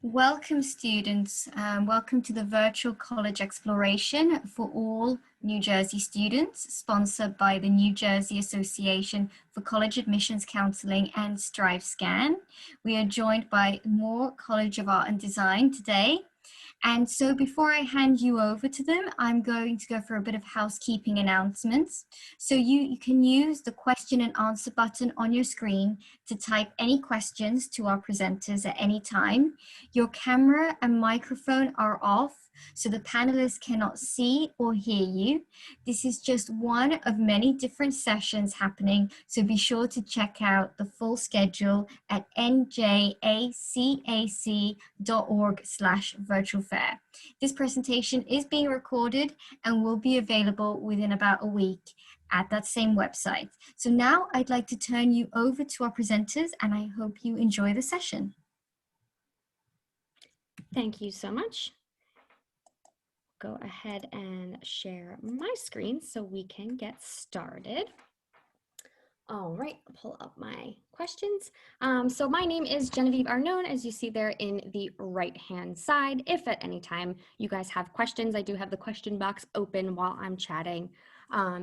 Welcome students, welcome to the virtual college exploration for all New Jersey students, sponsored by the New Jersey Association for College Admissions Counseling and StriveScan. We are joined by Moore College of Art and Design today. And so before I hand you over to them, I'm going to go for a bit of housekeeping announcements. So you can use the question and answer button on your screen to type any questions to our presenters at any time. Your camera and microphone are off, so the panelists cannot see or hear you. This is just one of many different sessions happening, so be sure to check out the full schedule at njacac.org/virtual-fair. This presentation is being recorded and will be available within about a week at that same website. So now I'd like to turn you over to our presenters, and I hope you enjoy the session. Thank you so much. Go ahead and share my screen so we can get started. All right, I'll pull up my questions. So my name is Genevieve Arnone, as you see there in the right-hand side. If at any time you guys have questions, I do have the question box open while I'm chatting.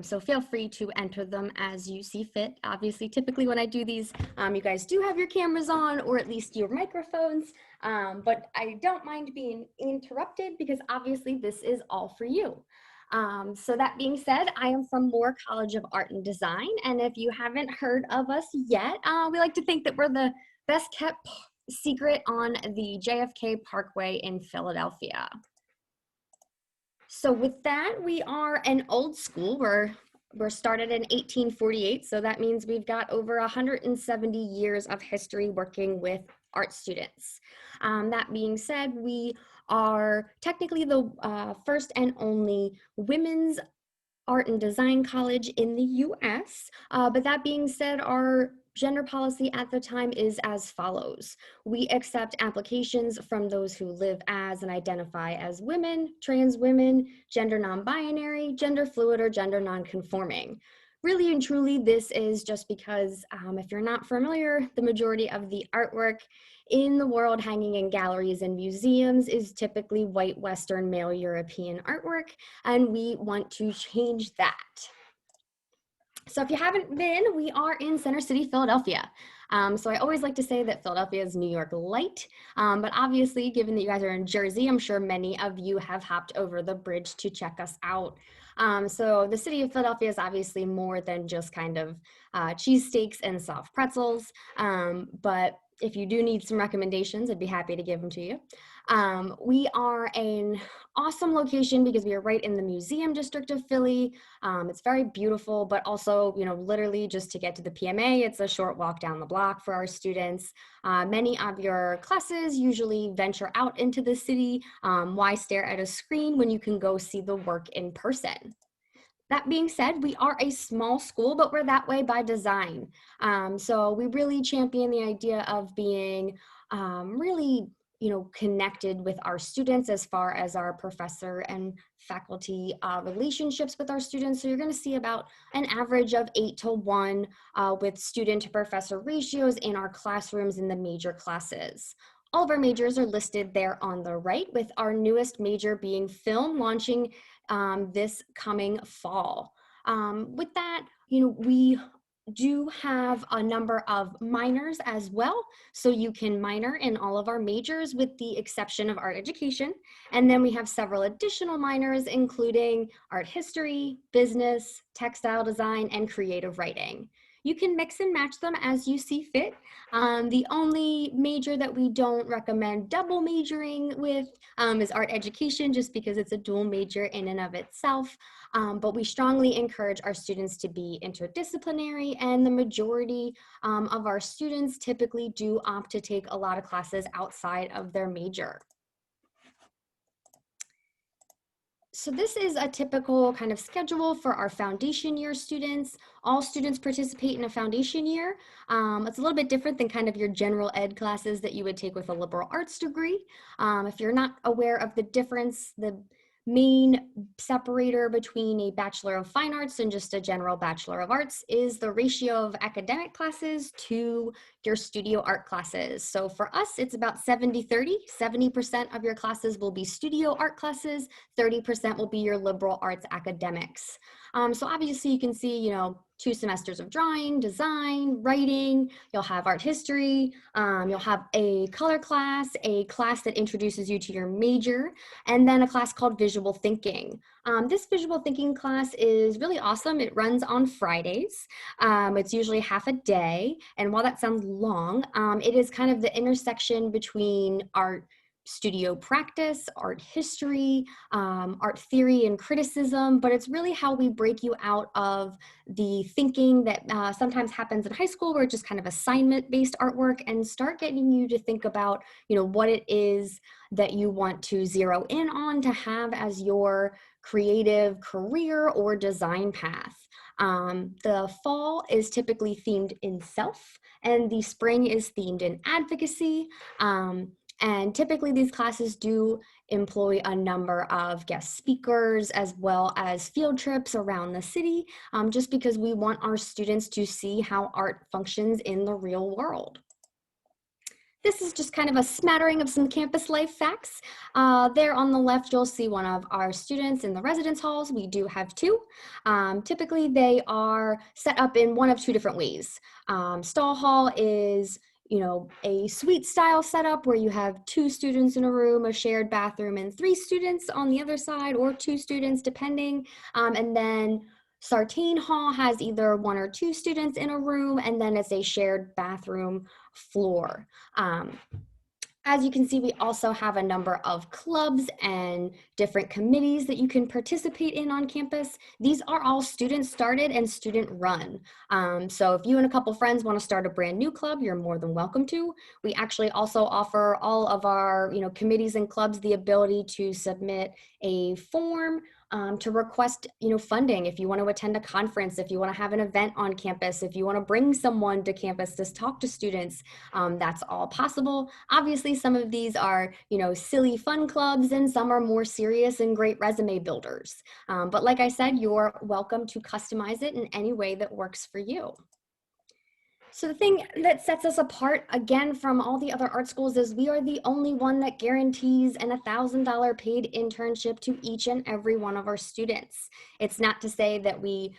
So feel free to enter them as you see fit. Obviously, typically when I do these, you guys do have your cameras on or at least your microphones, but I don't mind being interrupted because obviously this is all for you. So that being said, I am from Moore College of Art and Design, and if you haven't heard of us yet, we like to think that we're the best kept secret on the JFK Parkway in Philadelphia. So with that, we are an old school. We're started in 1848, so that means we've got over 170 years of history working with art students. That being said, we are technically the first and only women's art and design college in the US. But that being said, our gender policy at the time is as follows. We accept applications from those who live as and identify as women, trans women, gender non-binary, gender fluid, or gender non-conforming. Really and truly, this is just because if you're not familiar, the majority of the artwork in the world hanging in galleries and museums is typically white, Western, male European artwork, and we want to change that. So if you haven't been, we are in Center City, Philadelphia. So I always like to say that Philadelphia is New York light, but obviously, given that you guys are in Jersey, I'm sure many of you have hopped over the bridge to check us out. So the city of Philadelphia is obviously more than just kind of cheesesteaks and soft pretzels, but if you do need some recommendations, I'd be happy to give them to you. We are an awesome location because we are right in the museum district of Philly. It's very beautiful, but also, literally just to get to the PMA, it's a short walk down the block for our students. Many of your classes usually venture out into the city. Why stare at a screen when you can go see the work in person? That being said, we are a small school, but we're that way by design. So we really champion the idea of being really, connected with our students as far as our professor and faculty relationships with our students. So you're going to see about an average of 8-to-1 with student to professor ratios in our classrooms in the major classes. All of our majors are listed there on the right, with our newest major being film, launching this coming fall. With that, we do have a number of minors as well. So you can minor in all of our majors with the exception of art education. And then we have several additional minors, including art history, business, textile design, and creative writing. You can mix and match them as you see fit. The only major that we don't recommend double majoring with is art education, just because it's a dual major in and of itself. But we strongly encourage our students to be interdisciplinary, and the majority of our students typically do opt to take a lot of classes outside of their major. So this is a typical kind of schedule for our foundation year students. All students participate in a foundation year. It's a little bit different than kind of your general ed classes that you would take with a liberal arts degree. If you're not aware of the difference, the main separator between a Bachelor of Fine Arts and just a general Bachelor of Arts is the ratio of academic classes to your studio art classes. So for us, it's about 70-30. 70% of your classes will be studio art classes, 30% will be your liberal arts academics. So obviously you can see, 2 semesters of drawing, design, writing, you'll have art history, you'll have a color class, a class that introduces you to your major, and then a class called visual thinking. This visual thinking class is really awesome. It runs on Fridays. It's usually half a day. And while that sounds long, it is kind of the intersection between art studio practice, art history, art theory and criticism, but it's really how we break you out of the thinking that sometimes happens in high school where it's just kind of assignment-based artwork and start getting you to think about, what it is that you want to zero in on to have as your creative career or design path. The fall is typically themed in self, and the spring is themed in advocacy. And typically these classes do employ a number of guest speakers as well as field trips around the city, just because we want our students to see how art functions in the real world. This is just kind of a smattering of some campus life facts. There on the left, you'll see one of our students in the residence halls. We do have 2. Typically, they are set up in one of 2 different ways. Stall hall is a suite style setup where you have 2 students in a room, a shared bathroom, and 3 students on the other side, or 2 students depending. And then Sartane Hall has either 1 or 2 students in a room, and then it's a shared bathroom floor. As you can see, we also have a number of clubs and different committees that you can participate in on campus. These are all student started and student run. So if you and a couple friends want to start a brand new club, you're more than welcome to. We actually also offer all of our committees and clubs the ability to submit a form to request funding if you want to attend a conference, if you want to have an event on campus, if you want to bring someone to campus to talk to students, that's all possible. Obviously, some of these are silly fun clubs, and some are more serious and great resume builders. But like I said, you're welcome to customize it in any way that works for you. So the thing that sets us apart, again, from all the other art schools is we are the only one that guarantees an $1,000 paid internship to each and every one of our students. It's not to say that we,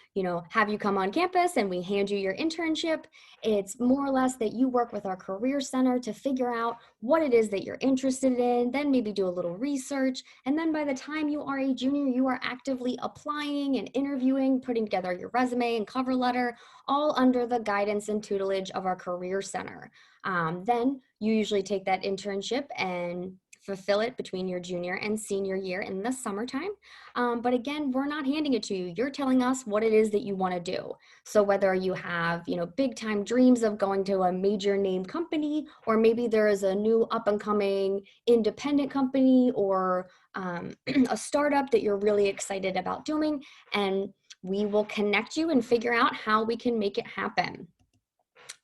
have you come on campus and we hand you your internship. It's more or less that you work with our Career Center to figure out what it is that you're interested in, then maybe do a little research. And then by the time you are a junior, you are actively applying and interviewing, putting together your resume and cover letter, all under the guidance and tutelage of our Career Center. Then you usually take that internship and fulfill it between your junior and senior year in the summertime. But again, we're not handing it to you. You're telling us what it is that you want to do. So whether you have, big time dreams of going to a major name company, or maybe there is a new up and coming independent company or a startup that you're really excited about doing, and we will connect you and figure out how we can make it happen.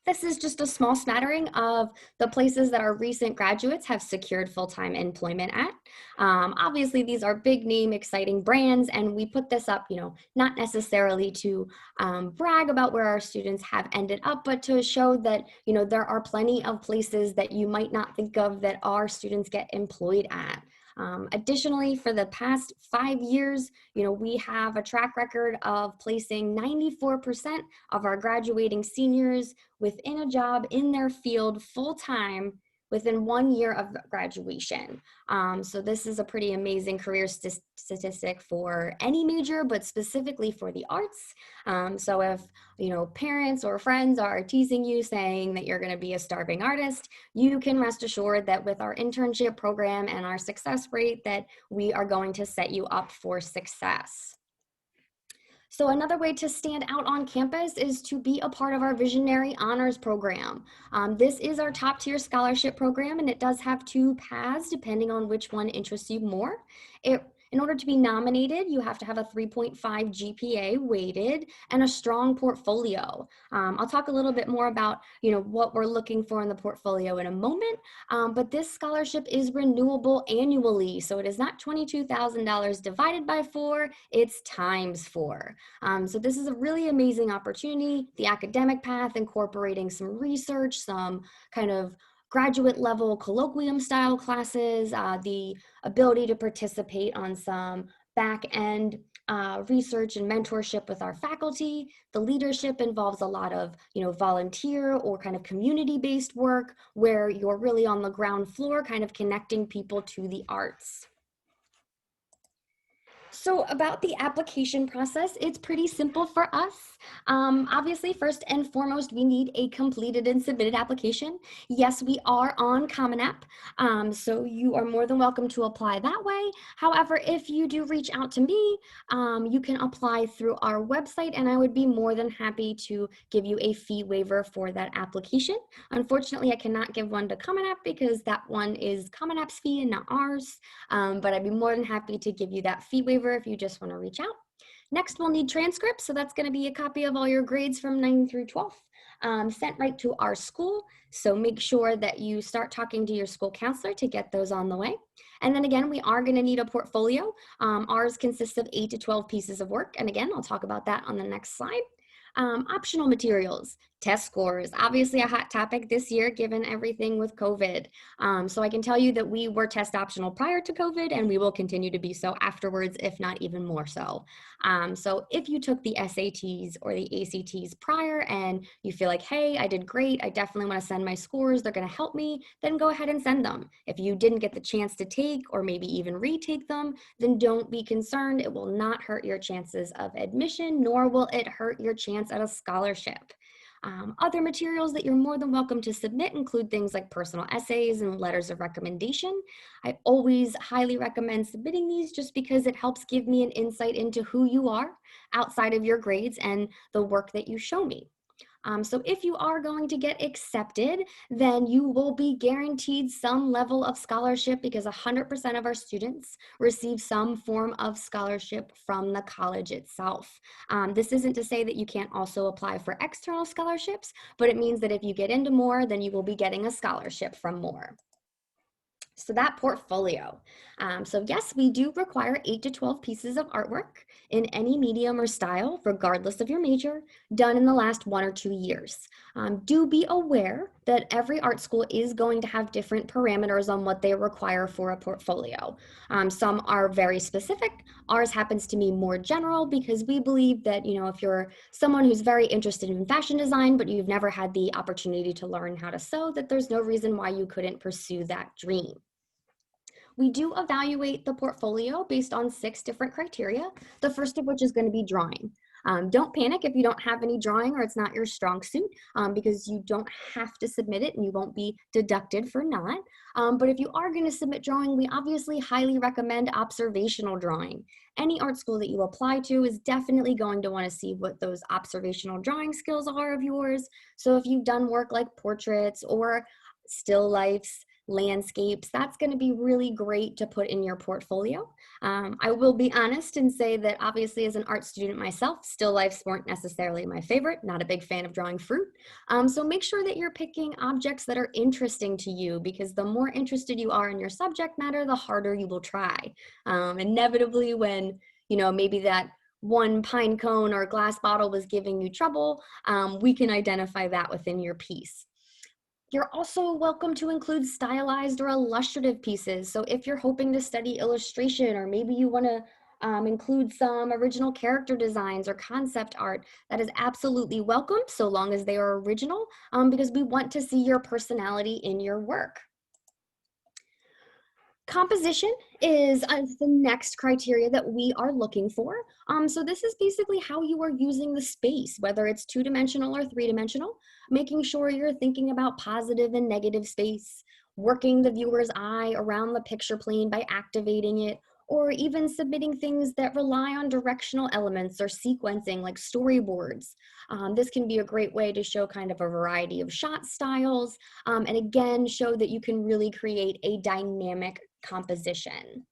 This is just a small smattering of the places that our recent graduates have secured full-time employment at. Obviously, these are big name, exciting brands, and we put this up, not necessarily to brag about where our students have ended up, but to show that, there are plenty of places that you might not think of that our students get employed at. Additionally, for the past 5 years, we have a track record of placing 94% of our graduating seniors within a job in their field full-time within 1 year of graduation. So this is a pretty amazing career statistic for any major, but specifically for the arts. So if parents or friends are teasing you saying that you're going to be a starving artist, you can rest assured that with our internship program and our success rate that we are going to set you up for success. So another way to stand out on campus is to be a part of our Visionary Honors Program. This is our top tier scholarship program, and it does have 2 paths depending on which one interests you more. It In order to be nominated, you have to have a 3.5 GPA weighted and a strong portfolio. I'll talk a little bit more about, what we're looking for in the portfolio in a moment, but this scholarship is renewable annually. So it is not $22,000 divided by 4, it's times 4. So this is a really amazing opportunity. The academic path, incorporating some research, some kind of graduate level colloquium style classes, the ability to participate on some back end research and mentorship with our faculty. The leadership involves a lot of, volunteer or kind of community-based work where you're really on the ground floor, kind of connecting people to the arts. So about the application process, it's pretty simple for us. Obviously, first and foremost, we need a completed and submitted application. Yes, we are on Common App, so you are more than welcome to apply that way. However, if you do reach out to me, you can apply through our website, and I would be more than happy to give you a fee waiver for that application. Unfortunately, I cannot give one to Common App because that one is Common App's fee and not ours, but I'd be more than happy to give you that fee waiver if you just want to reach out. Next, we'll need transcripts. So that's going to be a copy of all your grades from 9th through 12th, sent right to our school. So make sure that you start talking to your school counselor to get those on the way. And then again, we are going to need a portfolio. Ours consists of 8 to 12 pieces of work. And again, I'll talk about that on the next slide. Optional materials, test scores, obviously a hot topic this year given everything with COVID. So I can tell you that we were test optional prior to COVID and we will continue to be so afterwards, if not even more so. So if you took the SATs or the ACTs prior and you feel like, hey, I did great, I definitely want to send my scores, they're going to help me, then go ahead and send them. If you didn't get the chance to take or maybe even retake them, then don't be concerned. It will not hurt your chances of admission, nor will it hurt your chance at a scholarship. Other materials that you're more than welcome to submit include things like personal essays and letters of recommendation. I always highly recommend submitting these just because it helps give me an insight into who you are outside of your grades and the work that you show me. So if you are going to get accepted, then you will be guaranteed some level of scholarship because 100% of our students receive some form of scholarship from the college itself. This isn't to say that you can't also apply for external scholarships, but it means that if you get into more, then you will be getting a scholarship from more. So that portfolio. So yes, we do require 8 to 12 pieces of artwork in any medium or style, regardless of your major, done in the last 1 or 2 years. Do be aware that every art school is going to have different parameters on what they require for a portfolio. Some are very specific. Ours happens to be more general because we believe that, if you're someone who's very interested in fashion design, but you've never had the opportunity to learn how to sew, that there's no reason why you couldn't pursue that dream. We do evaluate the portfolio based on 6 different criteria, the first of which is going to be drawing. Don't panic if you don't have any drawing or it's not your strong suit, because you don't have to submit it and you won't be deducted for not. But if you are going to submit drawing, we obviously highly recommend observational drawing. Any art school that you apply to is definitely going to want to see what those observational drawing skills are of yours. So if you've done work like portraits or still lifes, landscapes, that's going to be really great to put in your portfolio. I will be honest and say that obviously as an art student myself, still lifes weren't necessarily my favorite, not a big fan of drawing fruit. So make sure that you're picking objects that are interesting to you, because the more interested you are in your subject matter, the harder you will try. Inevitably when, maybe that one pine cone or glass bottle was giving you trouble, we can identify that within your piece. You're also welcome to include stylized or illustrative pieces. So if you're hoping to study illustration, or maybe you want to include some original character designs or concept art, that is absolutely welcome, so long as they are original, because we want to see your personality in your work. Composition is the next criteria that we are looking for. So this is basically how you are using the space, whether it's 2-dimensional or 3-dimensional, making sure you're thinking about positive and negative space, working the viewer's eye around the picture plane by activating it, or even submitting things that rely on directional elements or sequencing like storyboards. This can be a great way to show kind of a variety of shot styles, and again, show that you can really create a dynamic composition.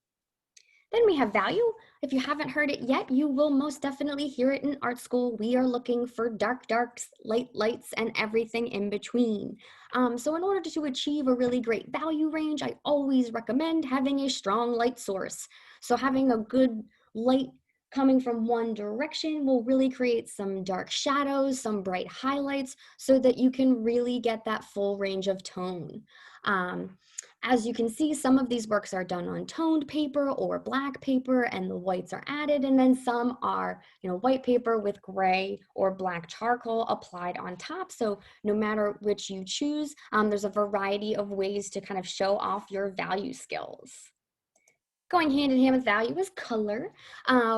Then we have value. If you haven't heard it yet, you will most definitely hear it in art school. We are looking for dark darks, light lights, and everything in between. So in order to achieve a really great value range, I always recommend having a strong light source. So having a good light coming from one direction will really create some dark shadows, some bright highlights, so that you can really get that full range of tone. As you can see, some of these works are done on toned paper or black paper, and the whites are added, and then some are, white paper with gray or black charcoal applied on top. So no matter which you choose, there's a variety of ways to kind of show off your value skills. Going hand in hand with value is color.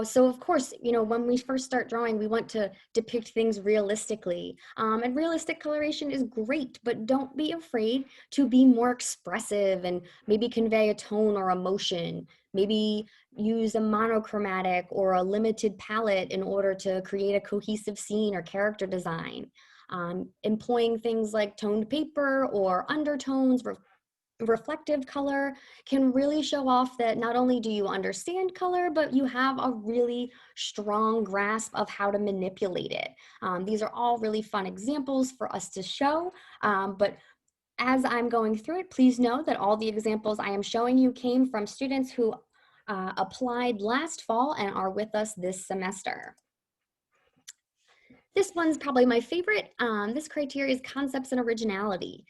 So of course, when we first start drawing, we want to depict things realistically. And realistic coloration is great, but don't be afraid to be more expressive and maybe convey a tone or emotion. Maybe use a monochromatic or a limited palette in order to create a cohesive scene or character design. Employing things like toned paper or undertones, reflective color can really show off that not only do you understand color, but you have a really strong grasp of how to manipulate it. These are all really fun examples for us to show, but as I'm going through it, please know that all the examples I am showing you came from students who applied last fall and are with us this semester. This one's probably my favorite. This criteria is concepts and originality.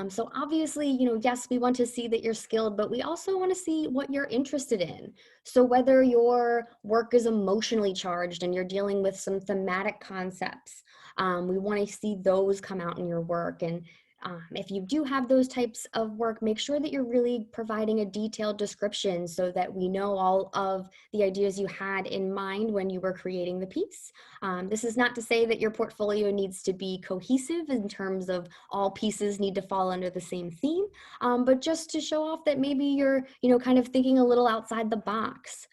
So obviously, yes, we want to see that you're skilled, but we also want to see what you're interested in. So whether your work is emotionally charged and you're dealing with some thematic concepts, we want to see those come out in your work. And if you do have those types of work, make sure that you're really providing a detailed description so that we know all of the ideas you had in mind when you were creating the piece. This is not to say that your portfolio needs to be cohesive in terms of all pieces need to fall under the same theme, but just to show off that maybe you're, kind of thinking a little outside the box.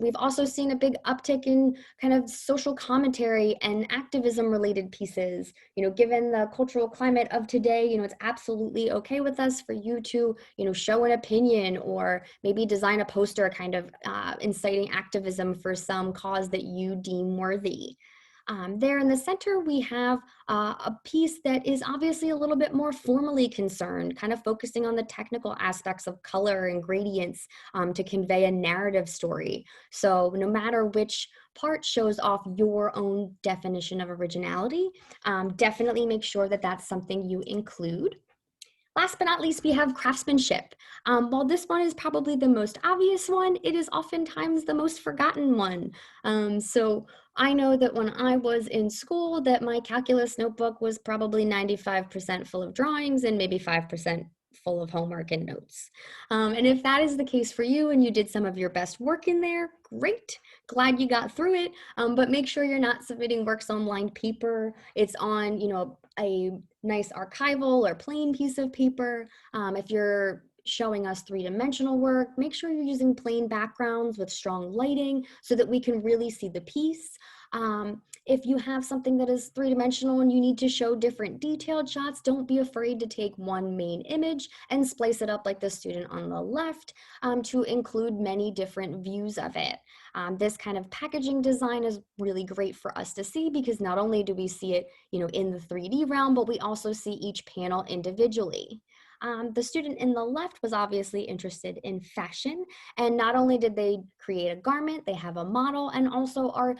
We've also seen a big uptick in kind of social commentary and activism related pieces. Given the cultural climate of today, it's absolutely okay with us for you to, show an opinion or maybe design a poster kind of inciting activism for some cause that you deem worthy. There in the center, we have a piece that is obviously a little bit more formally concerned, kind of focusing on the technical aspects of color and gradients to convey a narrative story. So no matter which part shows off your own definition of originality, definitely make sure that that's something you include. Last but not least, we have craftsmanship. While this one is probably the most obvious one, it is oftentimes the most forgotten one. So I know that when I was in school that my calculus notebook was probably 95% full of drawings and maybe 5% full of homework and notes. And if that is the case for you and you did some of your best work in there, great, glad you got through it, but make sure you're not submitting works on lined paper. It's on, a nice archival or plain piece of paper. If you're showing us three-dimensional work, make sure you're using plain backgrounds with strong lighting so that we can really see the piece. If you have something that is three-dimensional and you need to show different detailed shots, don't be afraid to take one main image and splice it up like the student on the left to include many different views of it. This kind of packaging design is really great for us to see because not only do we see it, in the 3D realm, but we also see each panel individually. The student in the left was obviously interested in fashion, and not only did they create a garment, they have a model and also are,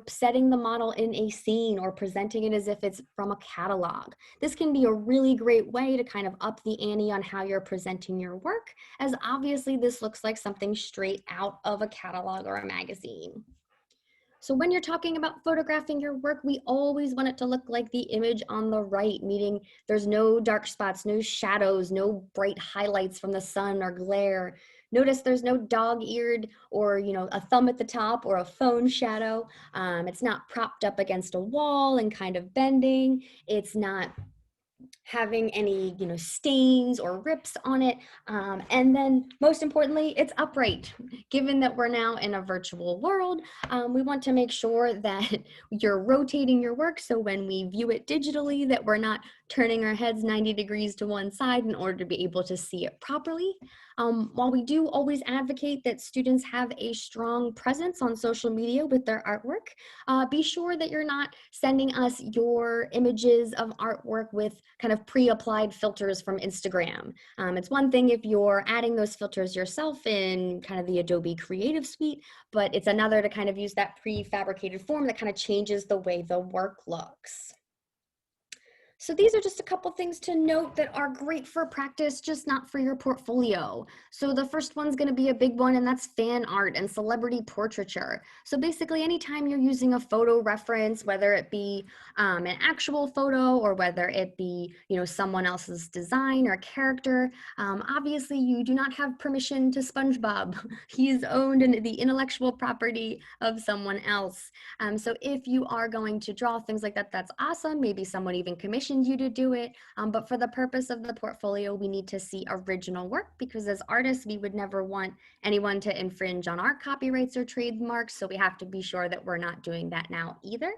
setting the model in a scene or presenting it as if it's from a catalog. This can be a really great way to kind of up the ante on how you're presenting your work, as obviously this looks like something straight out of a catalog or a magazine. So when you're talking about photographing your work, we always want it to look like the image on the right, meaning there's no dark spots, no shadows, no bright highlights from the sun or glare. Notice there's no dog-eared or, a thumb at the top or a phone shadow. It's not propped up against a wall and kind of bending. It's not having any, stains or rips on it. And then most importantly, it's upright. Given that we're now in a virtual world, we want to make sure that you're rotating your work. So when we view it digitally, that we're not turning our heads 90 degrees to one side in order to be able to see it properly. While we do always advocate that students have a strong presence on social media with their artwork, be sure that you're not sending us your images of artwork with kind of pre-applied filters from Instagram. It's one thing if you're adding those filters yourself in kind of the Adobe Creative Suite, but it's another to kind of use that prefabricated form that kind of changes the way the work looks. So these are just a couple things to note that are great for practice, just not for your portfolio. So the first one's going to be a big one, and that's fan art and celebrity portraiture. So basically, anytime you're using a photo reference, whether it be an actual photo or whether it be someone else's design or character, obviously you do not have permission to SpongeBob. He is owned in the intellectual property of someone else. So if you are going to draw things like that, that's awesome. Maybe someone even commissioned you to do it. But for the purpose of the portfolio, we need to see original work, because as artists, we would never want anyone to infringe on our copyrights or trademarks. So we have to be sure that we're not doing that now either.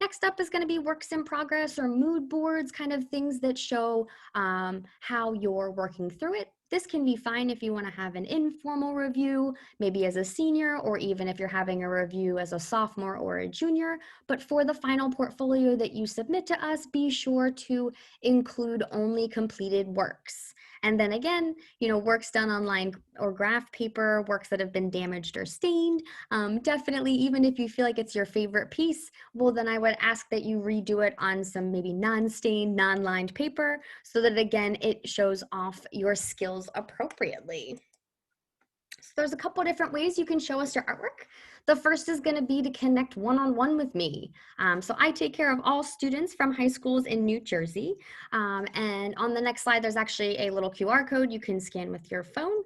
Next up is going to be works in progress or mood boards, kind of things that show how you're working through it. This can be fine if you want to have an informal review, maybe as a senior, or even if you're having a review as a sophomore or a junior. But for the final portfolio that you submit to us, be sure to include only completed works. And then again, works done online or graph paper, works that have been damaged or stained. Definitely, even if you feel like it's your favorite piece, well, then I would ask that you redo it on some maybe non-stained, non-lined paper, so that again, it shows off your skills appropriately. So there's a couple different ways you can show us your artwork. The first is going to be to connect one-on-one with me. So I take care of all students from high schools in New Jersey. And on the next slide, there's actually a little QR code you can scan with your phone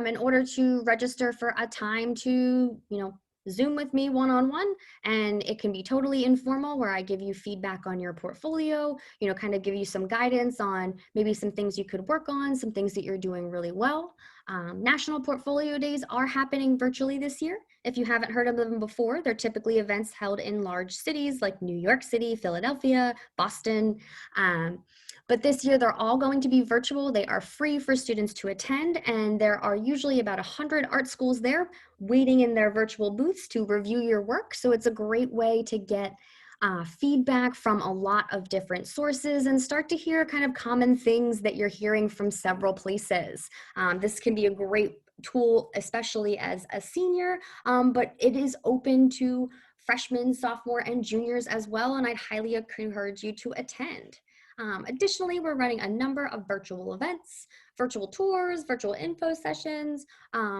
in order to register for a time to, Zoom with me one-on-one, and it can be totally informal, where I give you feedback on your portfolio, kind of give you some guidance on maybe some things you could work on, some things that you're doing really well. National Portfolio Days are happening virtually this year. If you haven't heard of them before, they're typically events held in large cities like New York City, Philadelphia, Boston. But this year, they're all going to be virtual. They are free for students to attend, and there are usually about 100 art schools there waiting in their virtual booths to review your work. So it's a great way to get feedback from a lot of different sources and start to hear kind of common things that you're hearing from several places. This can be a great tool, especially as a senior, but it is open to freshmen, sophomore, and juniors as well, and I'd highly encourage you to attend. Additionally, we're running a number of virtual events, virtual tours, virtual info sessions.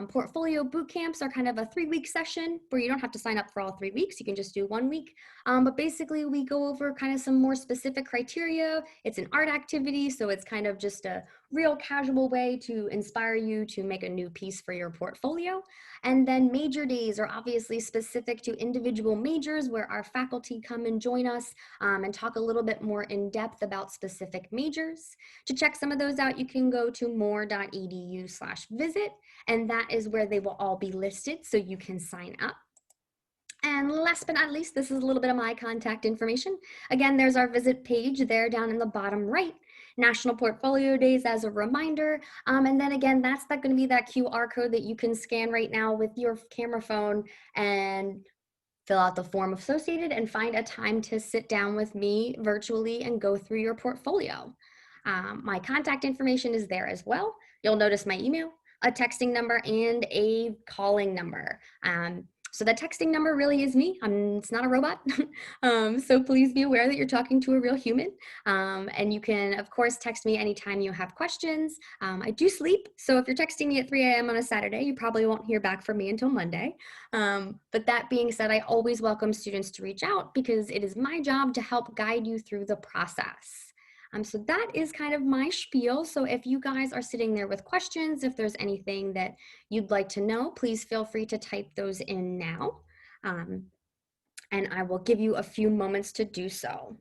Portfolio boot camps are kind of a 3-week session where you don't have to sign up for all 3 weeks. You can just do 1 week. But basically, we go over kind of some more specific criteria. It's an art activity, so it's kind of just a real casual way to inspire you to make a new piece for your portfolio. And then major days are obviously specific to individual majors, where our faculty come and join us and talk a little bit more in depth about specific majors. To check some of those out, you can go to more.edu/visit, and that is where they will all be listed, so you can sign up. And last but not least, this is a little bit of my contact information. Again, there's our visit page there down in the bottom right. National Portfolio Days as a reminder. And then again, that's going to be that QR code that you can scan right now with your camera phone and fill out the form associated and find a time to sit down with me virtually and go through your portfolio. My contact information is there as well. You'll notice my email, a texting number, and a calling number. So the texting number really is me. It's not a robot. So please be aware that you're talking to a real human. And you can, of course, text me anytime you have questions. I do sleep, so if you're texting me at 3 a.m. on a Saturday, you probably won't hear back from me until Monday. But that being said, I always welcome students to reach out, because it is my job to help guide you through the process. So that is kind of my spiel. So if you guys are sitting there with questions, if there's anything that you'd like to know, please feel free to type those in now. And I will give you a few moments to do so.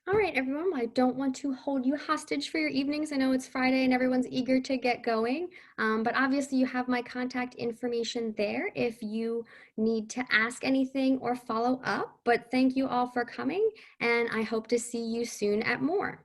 All right, everyone. Well, I don't want to hold you hostage for your evenings. I know it's Friday and everyone's eager to get going, but obviously you have my contact information there if you need to ask anything or follow up. But thank you all for coming, and I hope to see you soon at more.